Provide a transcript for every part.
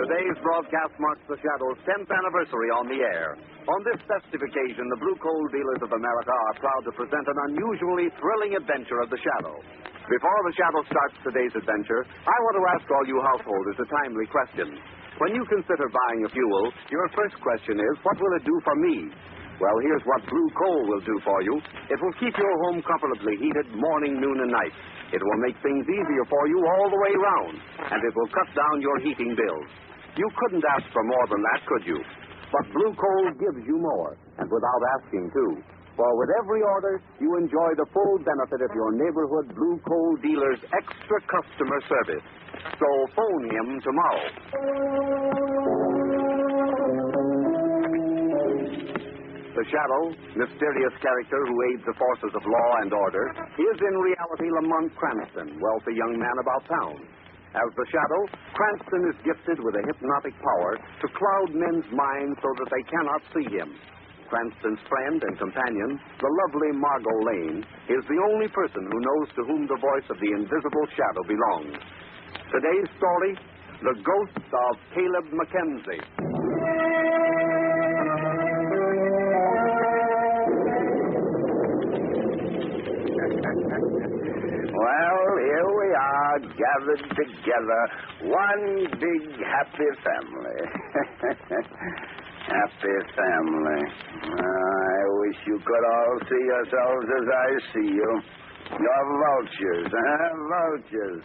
Today's broadcast marks the Shadow's 10th anniversary on the air. On this festive occasion, the Blue Coal Dealers of America are proud to present an unusually thrilling adventure of the Shadow. Before the Shadow starts today's adventure, I want to ask all you householders a timely question. When you consider buying a fuel, your first question is, what will it do for me? Well, here's what Blue Coal will do for you. It will keep your home comfortably heated morning, noon, and night. It will make things easier for you all the way round, and it will cut down your heating bills. You couldn't ask for more than that, could you? But Blue Coal gives you more, and without asking, too. For with every order, you enjoy the full benefit of your neighborhood Blue Coal dealer's extra customer service. So phone him tomorrow. The Shadow, mysterious character who aids the forces of law and order, is in reality Lamont Cranston, wealthy young man about town. As the Shadow, Cranston is gifted with a hypnotic power to cloud men's minds so that they cannot see him. Cranston's friend and companion, the lovely Margot Lane, is the only person who knows to whom the voice of the invisible Shadow belongs. Today's story, The Ghost of Caleb Mackenzie. Well, here we are, gathered together, one big happy family. Happy family. I wish you could all see yourselves as I see you. You're vultures, huh? Vultures.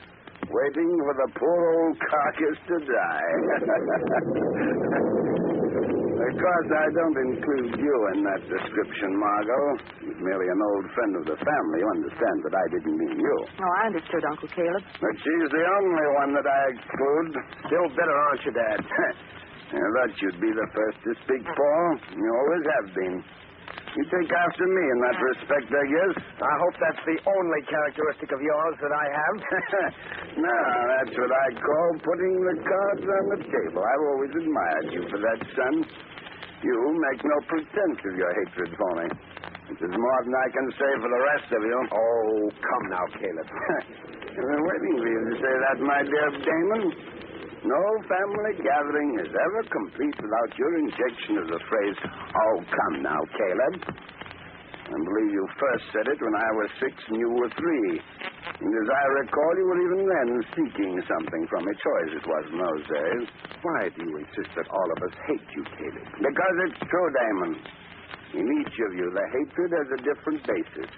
Waiting for the poor old carcass to die. Of course, I don't include you in that description, Margot. You're merely an old friend of the family. You understand that I didn't mean you. Oh, I understood, Uncle Caleb. But she's the only one that I exclude. Still bitter, aren't you, Dad? I thought you'd be the first to speak, Paul. You always have been. You take after me in that respect, I guess. I hope that's the only characteristic of yours that I have. No, that's what I call putting the cards on the table. I've always admired you for that, son. You make no pretense of your hatred for me. Which is more than I can say for the rest of you. Oh, come now, Caleb. I've been waiting for you to say that, my dear Damon. No family gathering is ever complete without your injection of the phrase, "Oh, come now, Caleb." I believe you first said it when I was 6 and you were 3. And as I recall, you were even then seeking something from me. Choice it was in those days. Why do you insist that all of us hate you, Caleb? Because it's true, Damon. In each of you, the hatred has a different basis.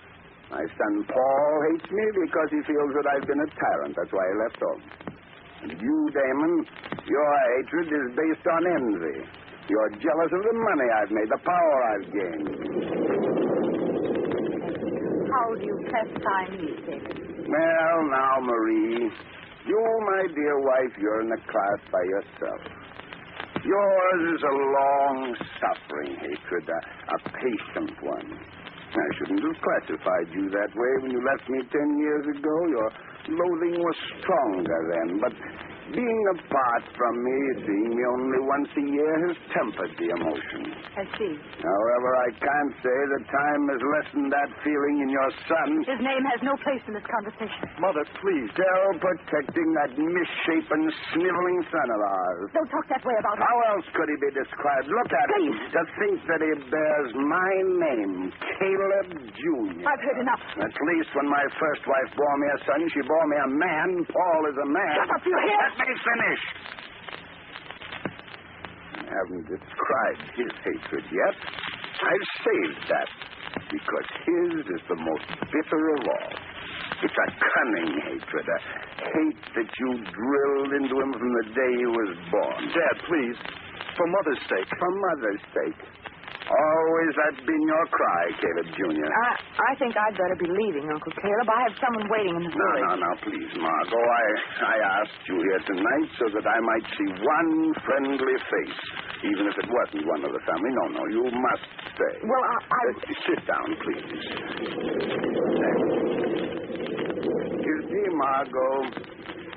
My son Paul hates me because he feels that I've been a tyrant. That's why he left home. And you, Damon, your hatred is based on envy. You're jealous of the money I've made, the power I've gained. How do you pastime me, Caleb? Well, now, Marie, you, my dear wife, you're in a class by yourself. Yours is a long-suffering hatred, a patient one. I shouldn't have classified you that way when you left me 10 years ago. Your loathing was stronger then, but being apart from me, seeing me only once a year, has tempered the emotion. I see. However, I can't say that time has lessened that feeling in your son. His name has no place in this conversation. Mother, please. Still protecting that misshapen, sniveling son of ours. Don't talk that way about him. How else could he be described? Look at him. To think that he bears my name, Caleb Jr. I've heard enough. At least when my first wife bore me a son, she bore me a man. Paul is a man. Shut up, you hear? Let me finish. I haven't described his hatred yet. I've saved that because his is the most bitter of all. It's a cunning hatred, a hate that you drilled into him from the day he was born. Dad, please. For Mother's sake. For Mother's sake. Always that's been your cry, Caleb Jr. I think I'd better be leaving, Uncle Caleb. I have someone waiting in the village. No, please, Margot. I asked you here tonight so that I might see one friendly face, even if it wasn't one of the family. No, you must stay. Well, Sit down, please. You see, Margot,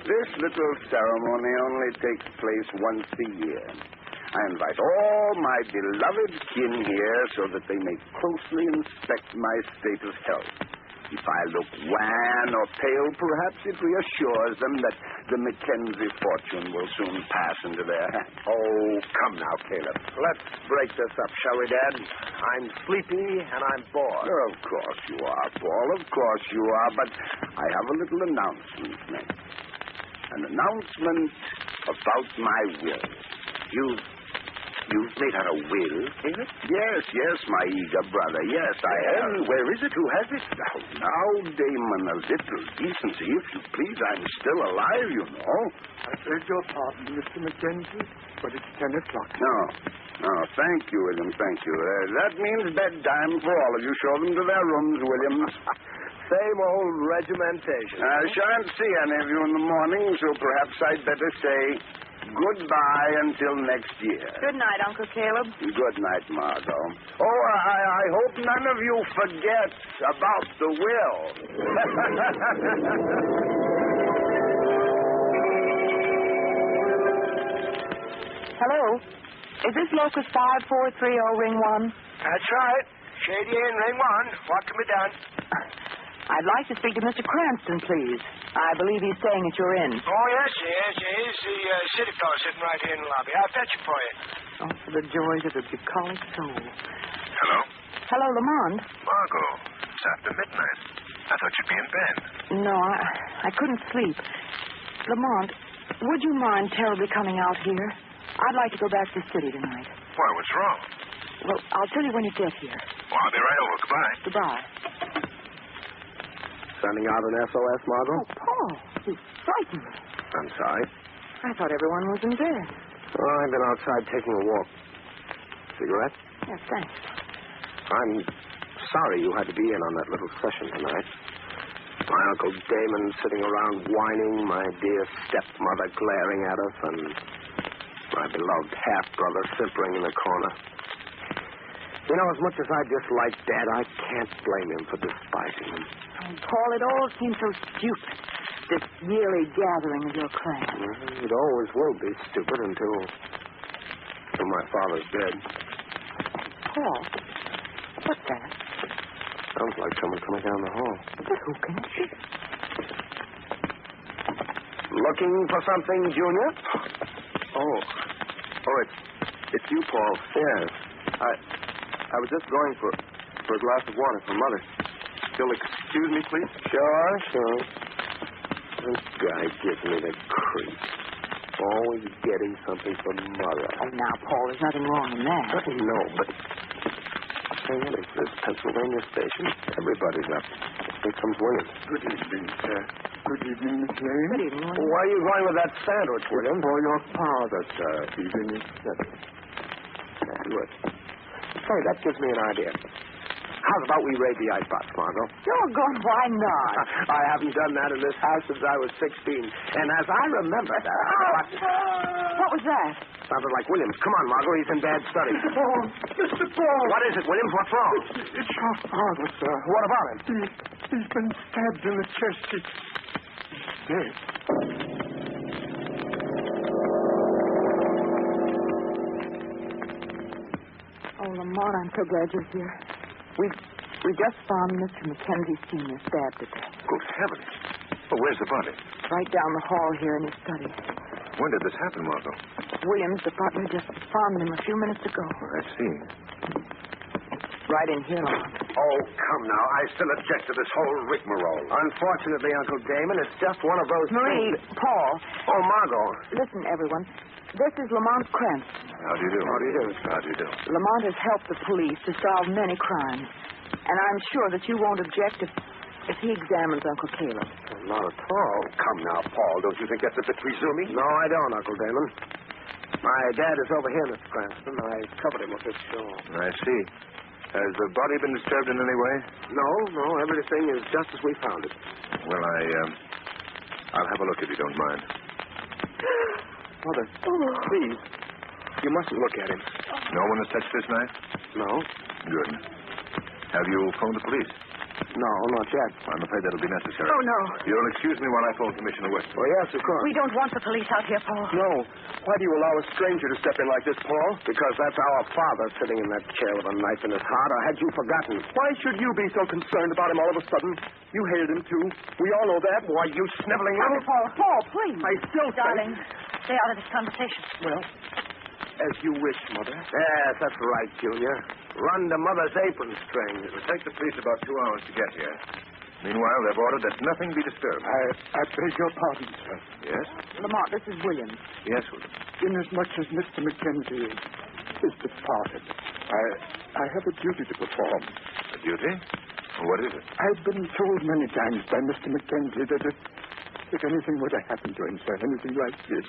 this little ceremony only takes place once a year. I invite all my beloved kin here so that they may closely inspect my state of health. If I look wan or pale, perhaps it reassures them that the Mackenzie fortune will soon pass into their hands. Oh, come now, Caleb. Let's break this up, shall we, Dad? I'm sleepy and I'm bored. Of course you are, Paul. Of course you are. But I have a little announcement to make. An announcement about my will. You've made out a will, Caleb? Yes, my eager brother. Yes, I have. Where is it? Who has it? Now, Damon, a little decency, if you please. I'm still alive, you know. I beg your pardon, Mr. Mackenzie, but it's 10 o'clock. No, thank you, William, thank you. That means bedtime for all of you. Show them to their rooms, Williams. Same old regimentation. I shan't see any of you in the morning, so perhaps I'd better say goodbye until next year. Good night, Uncle Caleb. Good night, Margot. Oh, I hope none of you forget about the will. Hello? Is this Locust 5430 ring 1? That's right. Shady Inn, ring 1. What can be done? I'd like to speak to Mr. Cranston, please. I believe he's staying at your inn. Oh, yes. He's the city fellow sitting right here in the lobby. I'll fetch him for you. Oh, for the joys of the bucolic soul. Hello? Hello, Lamont. Margot, it's after midnight. I thought you'd be in bed. No, I couldn't sleep. Lamont, would you mind terribly coming out here? I'd like to go back to the city tonight. Why, what's wrong? Well, I'll tell you when you get here. Well, I'll be right over. Goodbye. Goodbye. Sending out an SOS, Margot? Oh, Paul, you frightened me. I'm sorry. I thought everyone was in bed. Oh, I've been outside taking a walk. Cigarette? Yes, thanks. I'm sorry you had to be in on that little session tonight. My Uncle Damon sitting around whining, my dear stepmother glaring at us, and my beloved half-brother simpering in the corner. You know, as much as I dislike Dad, I can't blame him for despising him. Oh, Paul, it all seems so stupid, this yearly gathering of your clan. It always will be stupid until my father's dead. Paul, what's that? Sounds like someone coming down the hall. But who can it be? Looking for something, Junior? Oh, it's you, Paul. Yes. I was just going for a glass of water for Mother. You'll excuse me, please? Sure. This guy gives me the creeps. Always getting something for Mother. Oh, now, Paul, there's nothing wrong in that. No, but saying it's this Pennsylvania station. Everybody's up. Here comes William. Good evening, sir. Good evening, Miss Lane. Good evening, William. Why are you going with that sandwich, William? For your father, sir. He's in his study. Good. Say, that gives me an idea. How about we raid the icebox, Margot? Doggone, why not? I haven't done that in this house since I was 16. And as I remember that... What was that? Sounded like Williams. Come on, Margot. He's in bad study. Paul, Mr. Paul. What is it, Williams? What's wrong? It's your father, sir. What about him? He's been stabbed in the chest. He's dead. Oh, Lamont, I'm so glad you're here. We just found Mr. Mackenzie Sr. stabbed to death. Good heavens. Well, where's the body? Right down the hall here in his study. When did this happen, Margot? Williams, the butler, just found him a few minutes ago. Oh, I see. Right in here, Lamont. Oh, come now. I still object to this whole rigmarole. Unfortunately, Uncle Damon, it's just one of those... Marie, Paul. Oh, Margot. Listen, everyone. This is Lamont Cranston. How do you do? How do you do? How do you do? Lamont has helped the police to solve many crimes. And I'm sure that you won't object if he examines Uncle Caleb. Not at all. Come now, Paul. Don't you think that's a bit presuming? No, I don't, Uncle Damon. My dad is over here, Mr. Cranston. I covered him with this shawl. I see. Has the body been disturbed in any way? No. Everything is just as we found it. Well, I'll have a look if you don't mind. Mother, please. You mustn't look at him. No one has touched this knife? No. Good. Have you phoned the police? No, not yet. I'm afraid that'll be necessary. Oh, no. You'll excuse me while I phone Commissioner Weston. Oh, yes, of course. We don't want the police out here, Paul. No. Why do you allow a stranger to step in like this, Paul? Because that's our father sitting in that chair with a knife in his heart, or had you forgotten? Why should you be so concerned about him all of a sudden? You hated him, too. We all know that. Why, you sniveling little... Paul, please. I still think... Darling, stay out of this conversation. Well, as you wish, Mother. Yes, that's right, Junior. Run to Mother's apron string. It will take the police about 2 hours to get here. Meanwhile, they've ordered that nothing be disturbed. I beg your pardon, sir. Yes? Lamont, this is Williams. Yes, William. Inasmuch as Mr. Mackenzie is departed, I have a duty to perform. A duty? What is it? I've been told many times by Mr. Mackenzie that if anything were to happen to him, sir, anything like this,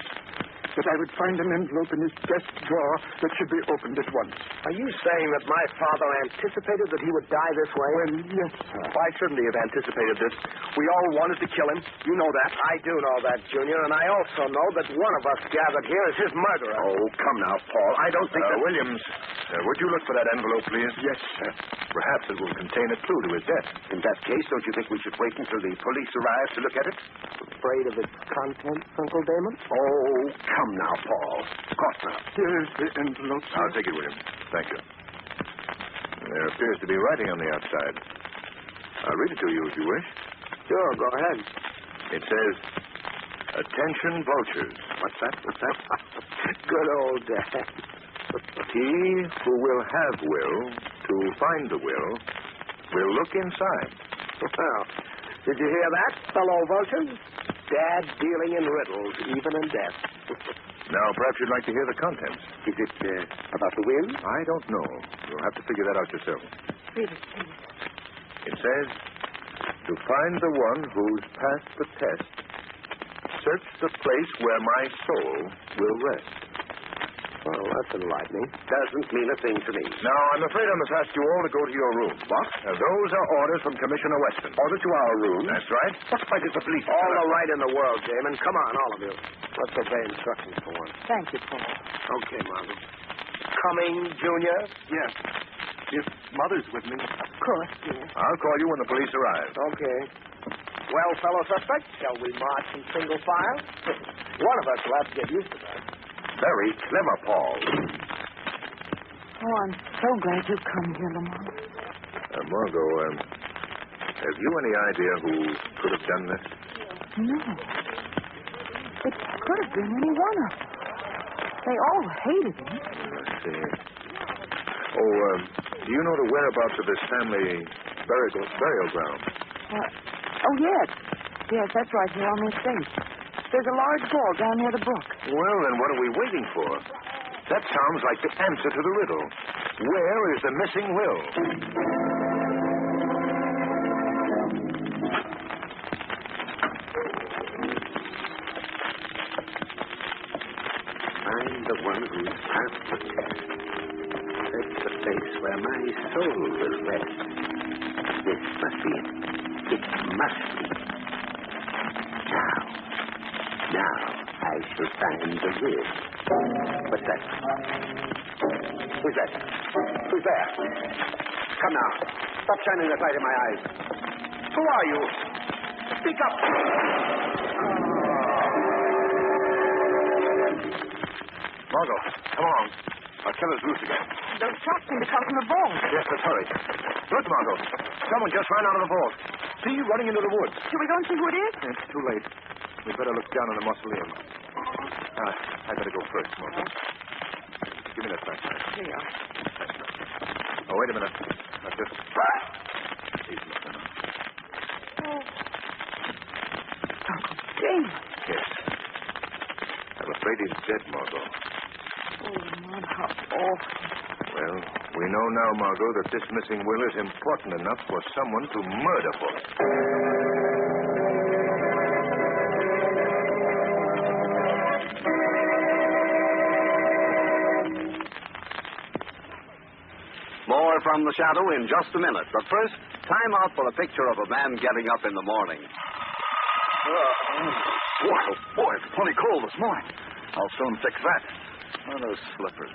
that I would find an envelope in his desk drawer that should be opened at once. Are you saying that my father anticipated that he would die this way? Well, yes, sir. Why shouldn't he have anticipated this? We all wanted to kill him. You know that. I do know that, Junior, and I also know that one of us gathered here is his murderer. Oh, come now, Paul. I don't think that... Williams, would you look for that envelope, please? Yes, sir. Perhaps it will contain a clue to his death. In that case, don't you think we should wait until the police arrive to look at it? Afraid of its contents, Uncle Damon? Oh, come now, Paul. Of course not. Here's the envelope, sir. I'll take it, William. Thank you. There appears to be writing on the outside. I'll read it to you if you wish. Sure, go ahead. It says, "Attention vultures." What's that? Good old Dad. He who will have will to find the will look inside. Well, did you hear that, fellow vultures? Dad dealing in riddles, even in death. Now, perhaps you'd like to hear the contents. Is it about the will? I don't know. You'll have to figure that out yourself. Read it, please. It says, "To find the one who's passed the test, search the place where my soul will rest." Well, that's enlightening. Doesn't mean a thing to me. Now, I'm afraid I must ask you all to go to your room. What? Those are orders from Commissioner Weston. Order to our room? That's right. What fight is the police? All the right in the world, Damon. Come on, all of you. Let's obey instructions for once. Thank you, Paul. Okay, Margot. Coming, Junior? Yes. If Mother's with me. Of course, dear. I'll call you when the police arrive. Okay. Well, fellow suspects, shall we march in single file? One of us will have to get used to that. Very clever, Paul. Oh, I'm so glad you've come here, Lamont. Margot, have you any idea who could have done this? No. It could have been any one of them. They all hated him. Let's see. Oh, do you know the whereabouts of this family burial ground? Oh, yes. Yes, that's right here on the estate. There's a large wall down near the brook. Well, then what are we waiting for? That sounds like the answer to the riddle. Where is the missing will? I'm the one who's passed the test. That's the place where my soul will rest. This must be it. It must be. Now I shall find the will. What's that? Who's that? Who's there? Come now. Stop shining that light in my eyes. Who are you? Speak up. Margot, come along. Our killer's loose again. Those shots seem to come from the vault. Yes, let's hurry. Look, Margot. Someone just ran out of the vault. See, running into the woods. Shall we go and see who it is? It's too late. We better look down on the mausoleum. I better go first, Margot. Give me that flashlight. Here you are. Oh, wait a minute. I've just... He's looking. Oh. Uncle Damon. Yes. I'm afraid he's dead, Margot. Oh, Lamont, how awful. Well, we know now, Margot, that this missing will is important enough for someone to murder for it. More from the shadow in just a minute. But first, time out for a picture of a man getting up in the morning. Boy, it's plenty cold this morning. I'll soon fix that. Where are those slippers?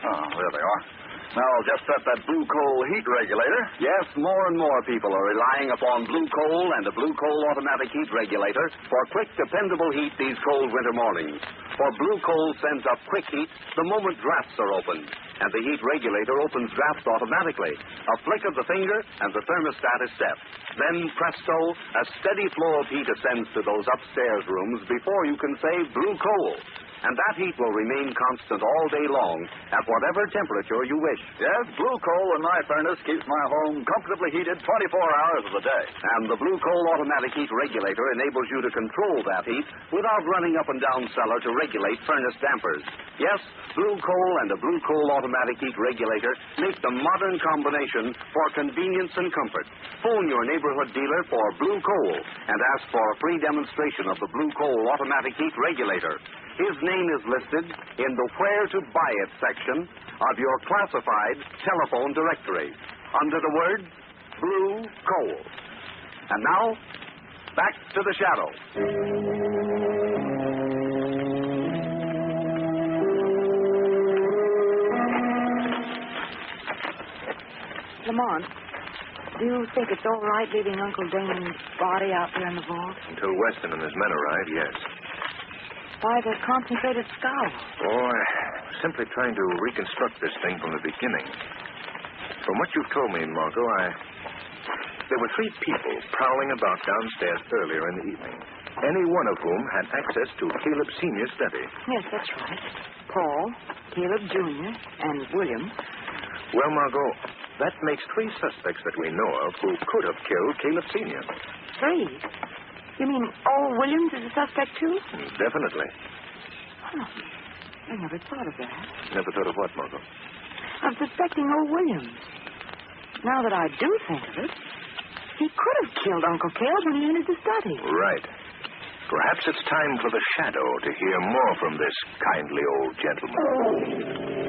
Oh, there they are. Now, just set that blue coal heat regulator. Yes, more and more people are relying upon blue coal and a blue coal automatic heat regulator for quick, dependable heat these cold winter mornings. For blue coal sends up quick heat the moment drafts are opened, and the heat regulator opens drafts automatically. A flick of the finger, and the thermostat is set. Then, presto, a steady flow of heat ascends to those upstairs rooms before you can say blue coal. And that heat will remain constant all day long at whatever temperature you wish. Yes, blue coal in my furnace keeps my home comfortably heated 24 hours of the day. And the blue coal automatic heat regulator enables you to control that heat without running up and down cellar to regulate furnace dampers. Yes, blue coal and a blue coal automatic heat regulator make the modern combination for convenience and comfort. Phone your neighborhood dealer for blue coal and ask for a free demonstration of the blue coal automatic heat regulator. His name is listed in the Where to Buy It section of your classified telephone directory under the word Blue Coal. And now, back to the shadow. Lamont, do you think it's all right leaving Uncle Damon's body out there in the vault? Until Weston and his men arrive, yes. Why the concentrated scowl? Oh, simply trying to reconstruct this thing from the beginning. From what you've told me, Margot, there were 3 people prowling about downstairs earlier in the evening, any one of whom had access to Caleb Sr.'s study. Yes, that's right. Paul, Caleb Jr., and William. Well, Margot, that makes 3 suspects that we know of who could have killed Caleb Sr. 3? You mean old Williams is a suspect, too? Definitely. Oh, I never thought of that. Never thought of what, Margot? Of suspecting old Williams. Now that I do think of it, he could have killed Uncle Caleb when he entered the study. Right. Perhaps it's time for the Shadow to hear more from this kindly old gentleman.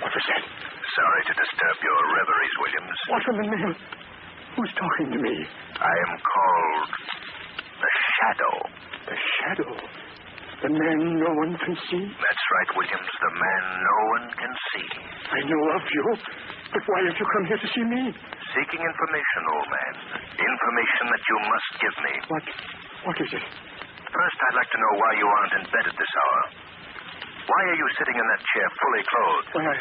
What was that? Sorry to disturb your reveries, Williams. What in the name? Who's talking to me? I am called the Shadow. The Shadow? The man no one can see? That's right, Williams. The man no one can see. I know of you, but why have you come here to see me? Seeking information, old man. Information that you must give me. What is it? First, I'd like to know why you aren't in bed at this hour. Why are you sitting in that chair fully clothed? Why,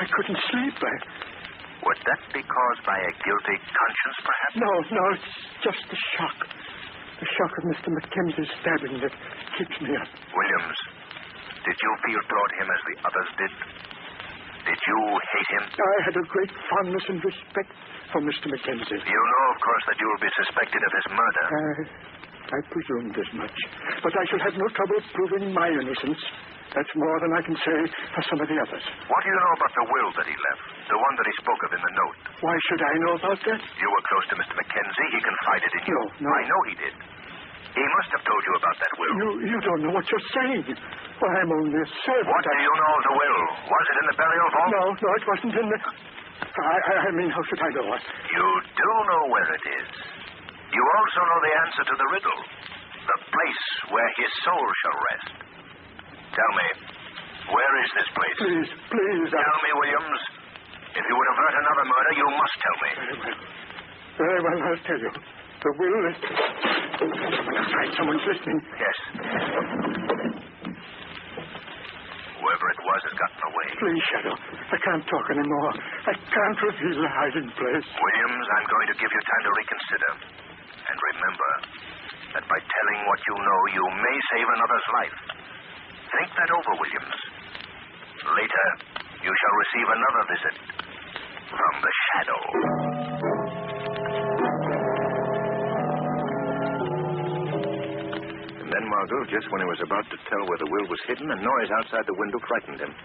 I couldn't sleep. Would that be caused by a guilty conscience, perhaps? No, it's just the shock. The shock of Mr. Mackenzie's stabbing that keeps me up. Williams, did you feel toward him as the others did? Did you hate him? I had a great fondness and respect for Mr. Mackenzie. You know, of course, that you will be suspected of his murder. I presumed as much. But I shall have no trouble proving my innocence. That's more than I can say for some of the others. What do you know about the will that he left? The one that he spoke of in the note? Why should I know about that? You were close to Mr. Mackenzie. He confided in you. No. I know he did. He must have told you about that will. You don't know what you're saying. Well, I'm only a servant. What do you know of the will? Was it in the burial vault? No, it wasn't in the... I mean, how should I know? You do know where it is. You also know the answer to the riddle. The place where his soul shall rest. Tell me, where is this place? Please. Tell me, Williams. If you would avert another murder, you must tell me. Very well, I'll tell you. The will is... Outside, someone's listening. Yes. Whoever it was has gotten away. Please, Shadow. I can't talk anymore. I can't reveal the hiding place. Williams, I'm going to give you time to reconsider. And remember that by telling what you know, you may save another's life. Think that over, Williams. Later, you shall receive another visit from the Shadow. And then, Margot, just when he was about to tell where the will was hidden, a noise outside the window frightened him.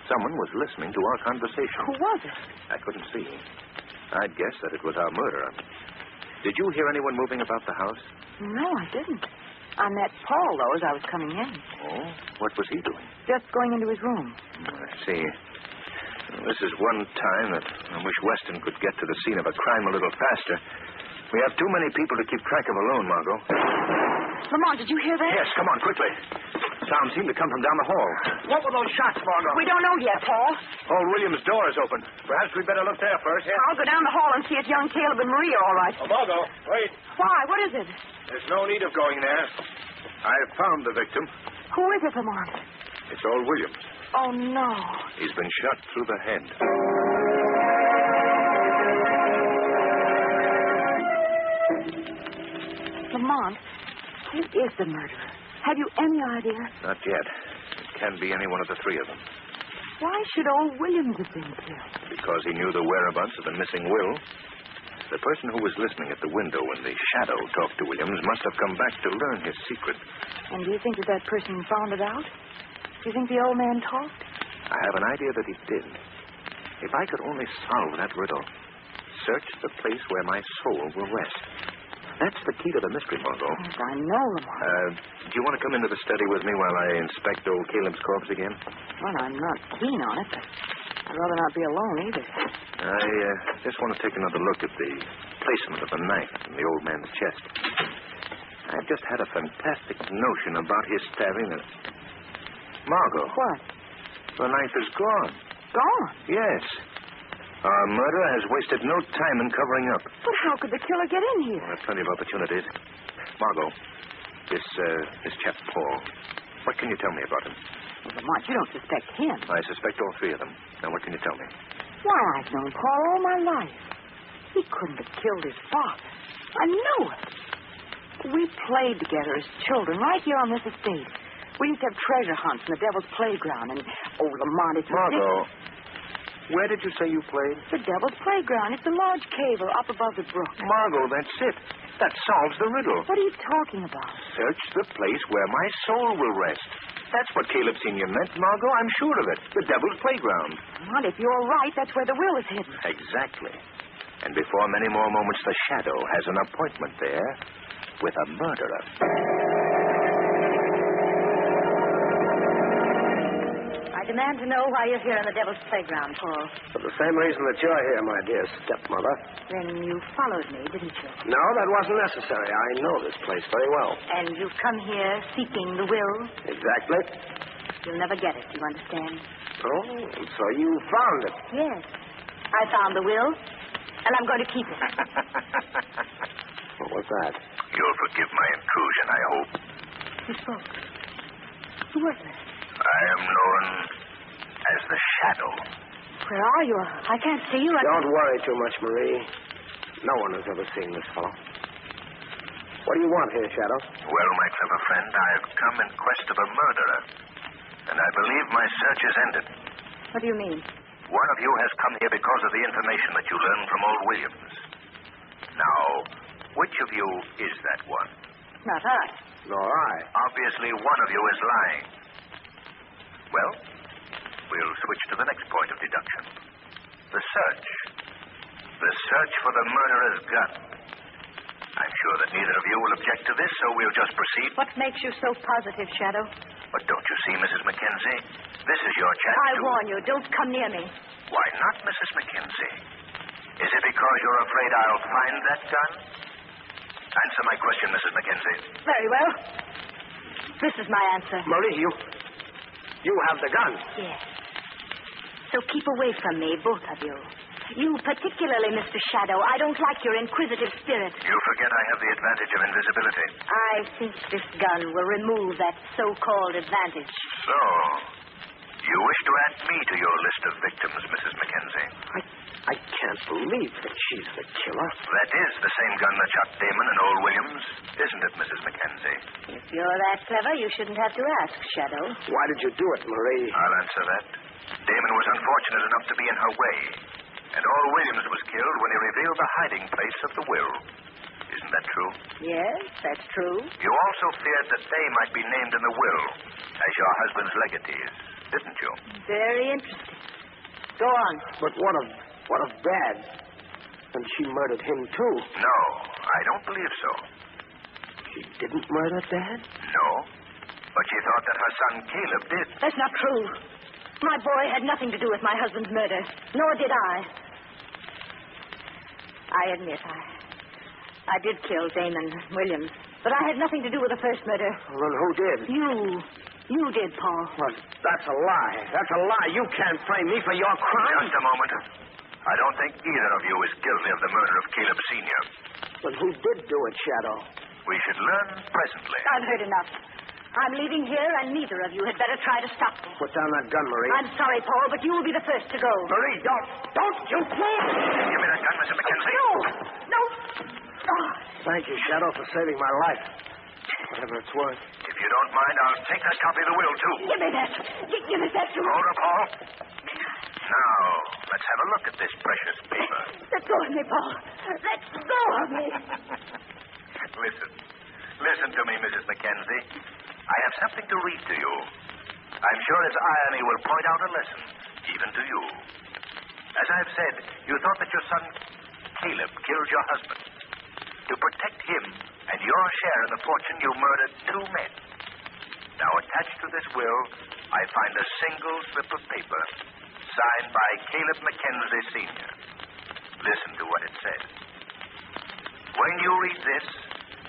Someone was listening to our conversation. Who was it? I couldn't see. I'd guess that it was our murderer. Did you hear anyone moving about the house? No, I didn't. I met Paul, though, as I was coming in. Oh? What was he doing? Just going into his room. I see. Well, this is one time that I wish Weston could get to the scene of a crime a little faster. We have too many people to keep track of alone, Margot. Lamont, did you hear that? Yes, come on, quickly. Sound seemed to come from down the hall. What were those shots, Margot? We don't know yet, Paul. Old Williams' door is open. Perhaps we'd better look there first. I'll go down the hall and see if young Caleb and Marie are all right. Oh, Margot, wait. Why? What is it? There's no need of going there. I've found the victim. Who is it, Lamont? It's old Williams. Oh, no. He's been shot through the head. Lamont, who is the murderer? Have you any idea? Not yet. It can be any one of the three of them. Why should old Williams have been killed? Because he knew the whereabouts of the missing will. The person who was listening at the window when the shadow talked to Williams must have come back to learn his secret. And do you think that person found it out? Do you think the old man talked? I have an idea that he did. If I could only solve that riddle, search the place where my soul will rest. That's the key to the mystery, Margot. Yes, I know, Lamont. Do you want to come into the study with me while I inspect old Caleb's corpse again? Well, I'm not keen on it, but I'd rather not be alone either. I just want to take another look at the placement of the knife in the old man's chest. I've just had a fantastic notion about his stabbing it. Margot. What? The knife is gone. Gone? Yes. Our murderer has wasted no time in covering up. But how could the killer get in here? There are plenty of opportunities. Margot, this chap Paul, what can you tell me about him? Well, Lamont, you don't suspect him. I suspect all three of them. Now, what can you tell me? Why, I've known Paul all my life. He couldn't have killed his father. I know it. We played together as children right here on this estate. We used to have treasure hunts in the Devil's Playground, and, oh, Lamont, it's Margot, where did you say you played? the Devil's Playground. It's a large cave up above the brook. Margot, that's it. That solves the riddle. What are you talking about? Search the place where my soul will rest. That's what Caleb Sr. meant, Margot. I'm sure of it. The Devil's Playground. Lamont, if you're right, that's where the will is hidden. Exactly. And before many more moments, the shadow has an appointment there with a murderer. I demand to know why you're here on the Devil's Playground, Paul. For the same reason that you're here, my dear stepmother. Then you followed me, didn't you? No, that wasn't necessary. I know this place very well. And you've come here seeking the will? Exactly. You'll never get it, you understand? Oh, so you found it. Yes. I found the will, and I'm going to keep it. What was that? You'll forgive my intrusion, I hope. Who spoke? Who was it? I am known as the Shadow. Where are you? I can't see you. Don't worry too much, Marie. No one has ever seen this fellow. What do you want here, Shadow? Well, my clever friend, I have come in quest of a murderer. And I believe my search is ended. What do you mean? One of you has come here because of the information that you learned from old Williams. Now, which of you is that one? Not I. Nor I. Obviously, one of you is lying. Well, we'll switch to the next point of deduction. The search. The search for the murderer's gun. I'm sure that neither of you will object to this, so we'll just proceed. What makes you so positive, Shadow? But don't you see, Mrs. Mackenzie? This is your chance I warn you, don't come near me. Why not, Mrs. Mackenzie? Is it because you're afraid I'll find that gun? Answer my question, Mrs. Mackenzie. Very well. This is my answer. Marie, you have the gun. Yes. So keep away from me, both of you. You particularly, Mr. Shadow. I don't like your inquisitive spirit. You forget I have the advantage of invisibility. I think this gun will remove that so-called advantage. So, you wish to add me to your list of victims, Mrs. Mackenzie? I can't believe that she's the killer. That is the same gun that shot Damon and old Williams, isn't it, Mrs. Mackenzie? If you're that clever, you shouldn't have to ask, Shadow. Why did you do it, Marie? I'll answer that. Damon was unfortunate enough to be in her way. And old Williams was killed when he revealed the hiding place of the will. Isn't that true? Yes, that's true. You also feared that they might be named in the will as your husband's legatees, didn't you? Very interesting. Go on. But what of Dad? And she murdered him, too. No, I don't believe so. She didn't murder Dad? No, but she thought that her son Caleb did. That's not true. My boy had nothing to do with my husband's murder, nor did I. I admit I did kill Damon Williams, but I had nothing to do with the first murder. Well, then who did? You did, Paul. Well, that's a lie. That's a lie. You can't frame me for your crime. Just a moment. I don't think either of you is guilty of the murder of Caleb Sr. But who did do it, Shadow? We should learn presently. I've heard enough. I'm leaving here, and neither of you had better try to stop me. Put down that gun, Marie. I'm sorry, Paul, but you will be the first to go. Marie, don't you please. Give me that gun, Mr. Mackenzie. No. Oh. Thank you, Shadow, for saving my life. Whatever it's worth. If you don't mind, I'll take that copy of the will, too. Give me that. Give me that, too. Hold up, Paul. Now, let's have a look at this precious paper. Let go of me, Paul. Let go of me. Listen to me, Mrs. Mackenzie. I have something to read to you. I'm sure its irony will point out a lesson, even to you. As I've said, you thought that your son Caleb killed your husband. To protect him and your share in the fortune, you murdered two men. Now, attached to this will, I find a single slip of paper signed by Caleb Mackenzie Sr. Listen to what it says. When you read this,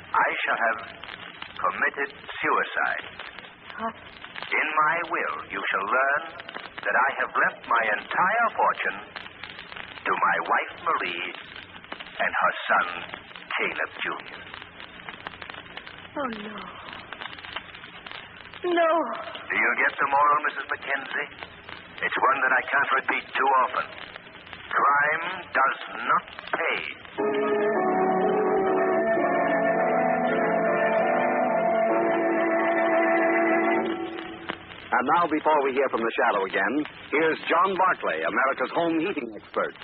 I shall have committed suicide. What? In my will, you shall learn that I have left my entire fortune to my wife, Marie, and her son, Caleb Jr. Oh, no. No. Do you get the moral, Mrs. Mackenzie? It's one that I can't repeat too often. Crime does not pay. And now, before we hear from the Shadow again, here's John Barclay, America's home heating expert.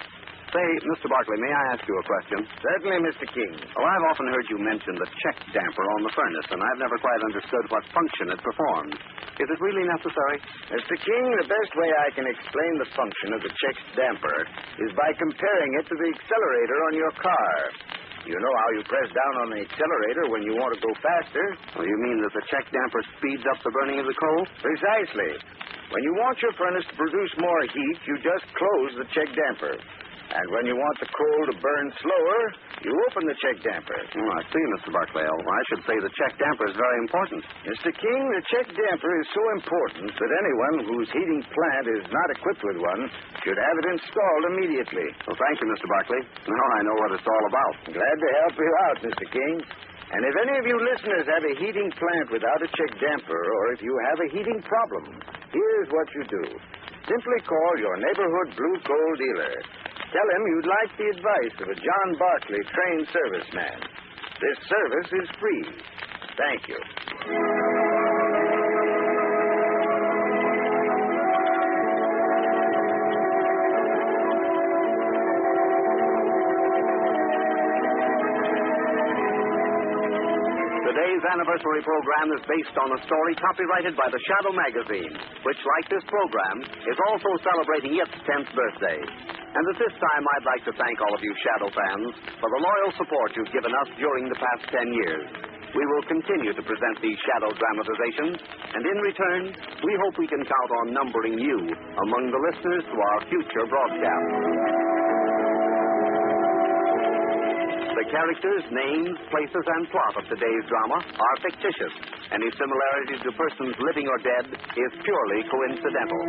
Say, Mr. Barclay, may I ask you a question? Certainly, Mr. King. Well, I've often heard you mention the check damper on the furnace, and I've never quite understood what function it performs. Is it really necessary? Mr. King, the best way I can explain the function of the check damper is by comparing it to the accelerator on your car. You know how you press down on the accelerator when you want to go faster? Well, you mean that the check damper speeds up the burning of the coal? Precisely. When you want your furnace to produce more heat, you just close the check damper. And when you want the coal to burn slower, you open the check damper. Oh, I see, Mr. Barclay. Well, I should say the check damper is very important. Mr. King, the check damper is so important that anyone whose heating plant is not equipped with one should have it installed immediately. Well, thank you, Mr. Barclay. Now I know what it's all about. Glad to help you out, Mr. King. And if any of you listeners have a heating plant without a check damper, or if you have a heating problem, here's what you do. Simply call your neighborhood blue coal dealer. Tell him you'd like the advice of a John Barclay trained serviceman. This service is free. Thank you. Today's anniversary program is based on a story copyrighted by the Shadow magazine, which, like this program, is also celebrating its 10th birthday. And at this time, I'd like to thank all of you Shadow fans for the loyal support you've given us during the past 10 years. We will continue to present these Shadow dramatizations, and in return, we hope we can count on numbering you among the listeners to our future broadcasts. The characters, names, places, and plot of today's drama are fictitious. Any similarity to persons living or dead is purely coincidental.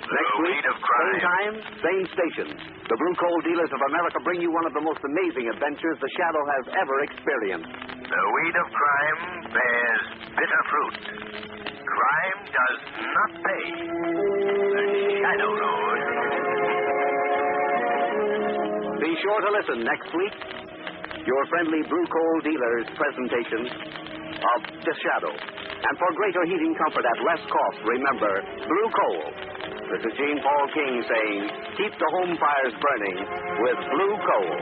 Next week, same time, same station. The Blue Coal Dealers of America bring you one of the most amazing adventures the Shadow has ever experienced. The weed of crime bears bitter fruit. Crime does not pay. The Shadow Road. Be sure to listen next week. Your friendly Blue Coal Dealers presentation of The Shadow. And for greater heating comfort at less cost, remember, Blue Coal. This is Gene Paul King saying, keep the home fires burning with Blue Coal.